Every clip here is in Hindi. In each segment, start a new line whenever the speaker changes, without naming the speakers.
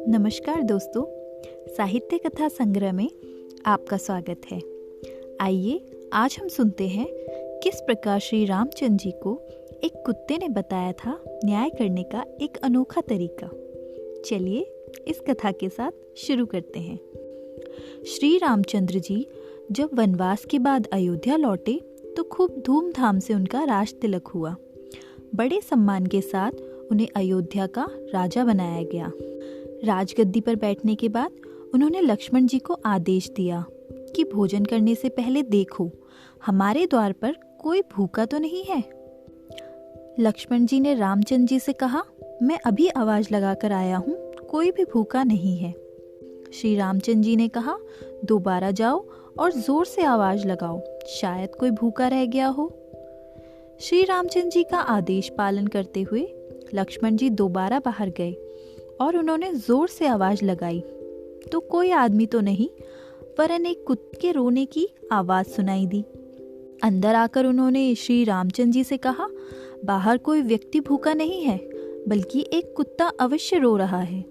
नमस्कार दोस्तों, साहित्य कथा संग्रह में आपका स्वागत है। आइए आज हम सुनते हैं किस प्रकार श्री रामचंद्र जी को एक कुत्ते ने बताया था न्याय करने का एक अनोखा तरीका। चलिए इस कथा के साथ शुरू करते हैं। श्री रामचंद्र जी जब वनवास के बाद अयोध्या लौटे तो खूब धूमधाम से उनका राज तिलक हुआ। बड़े सम्मान के साथ उन्हें अयोध्या का राजा बनाया गया। राजगद्दी पर बैठने के बाद उन्होंने लक्ष्मण जी को आदेश दिया कि भोजन करने से पहले देखो हमारे द्वार पर कोई भूखा तो नहीं है। लक्ष्मण जी ने रामचंद्र जी से कहा, मैं अभी आवाज लगाकर आया हूँ, कोई भी भूखा नहीं है। श्री रामचंद्र जी ने कहा, दोबारा जाओ और जोर से आवाज लगाओ, शायद कोई भूखा रह गया हो। श्री रामचंद्र जी का आदेश पालन करते हुए लक्ष्मण जी दोबारा बाहर गए और उन्होंने जोर से आवाज लगाई तो कोई आदमी तो नहीं वरन एक कुत्ते के रोने की आवाज सुनाई दी। अंदर आकर उन्होंने श्री रामचंद्र जी से कहा, बाहर कोई व्यक्ति भूखा नहीं है बल्कि एक कुत्ता अवश्य रो रहा है।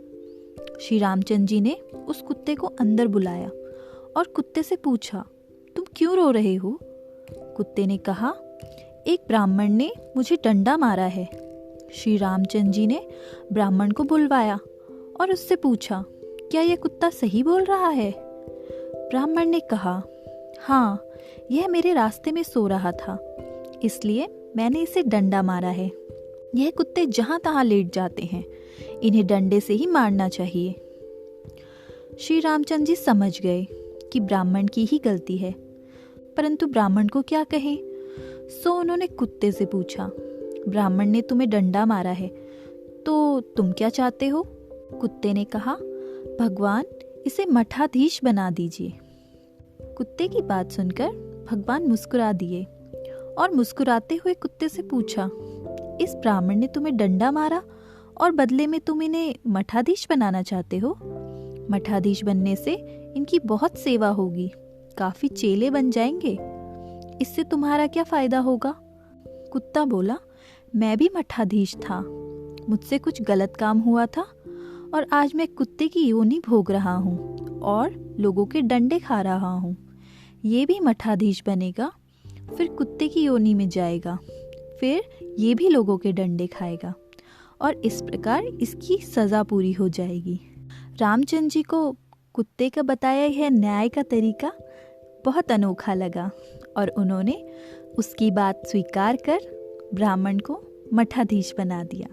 श्री रामचंद्र जी ने उस कुत्ते को अंदर बुलाया और कुत्ते से पूछा, तुम क्यों रो रहे हो? कुत्ते ने कहा, एक ब्राह्मण ने मुझे डंडा मारा है। श्री रामचंद्र जी ने ब्राह्मण को बुलवाया और उससे पूछा, क्या यह कुत्ता सही बोल रहा है? ब्राह्मण ने कहा, हाँ, यह मेरे रास्ते में सो रहा था, इसलिए मैंने इसे डंडा मारा है। यह कुत्ते जहां तहां लेट जाते हैं, इन्हें डंडे से ही मारना चाहिए। श्री रामचंद्र जी समझ गए कि ब्राह्मण की ही गलती है, परंतु ब्राह्मण को क्या कहें, सो उन्होंने कुत्ते से पूछा, ब्राह्मण ने तुम्हें डंडा मारा है तो तुम क्या चाहते हो? कुत्ते ने कहा, भगवान इसे मठाधीश बना दीजिए। कुत्ते की बात सुनकर भगवान मुस्कुरा दिए और मुस्कुराते हुए कुत्ते से पूछा, इस ब्राह्मण ने तुम्हें डंडा मारा और बदले में तुम इन्हें मठाधीश बनाना चाहते हो? मठाधीश बनने से इनकी बहुत सेवा होगी, काफी चेले बन जाएंगे, इससे तुम्हारा क्या फायदा होगा? कुत्ता बोला, मैं भी मठाधीश था, मुझसे कुछ गलत काम हुआ था और आज मैं कुत्ते की योनि भोग रहा हूँ और लोगों के डंडे खा रहा हूँ। ये भी मठाधीश बनेगा, फिर कुत्ते की योनि में जाएगा, फिर ये भी लोगों के डंडे खाएगा और इस प्रकार इसकी सज़ा पूरी हो जाएगी। रामचंद्र जी को कुत्ते का बताया यह न्याय का तरीका बहुत अनोखा लगा और उन्होंने उसकी बात स्वीकार कर ब्राह्मण को मठाधीश बना दिया।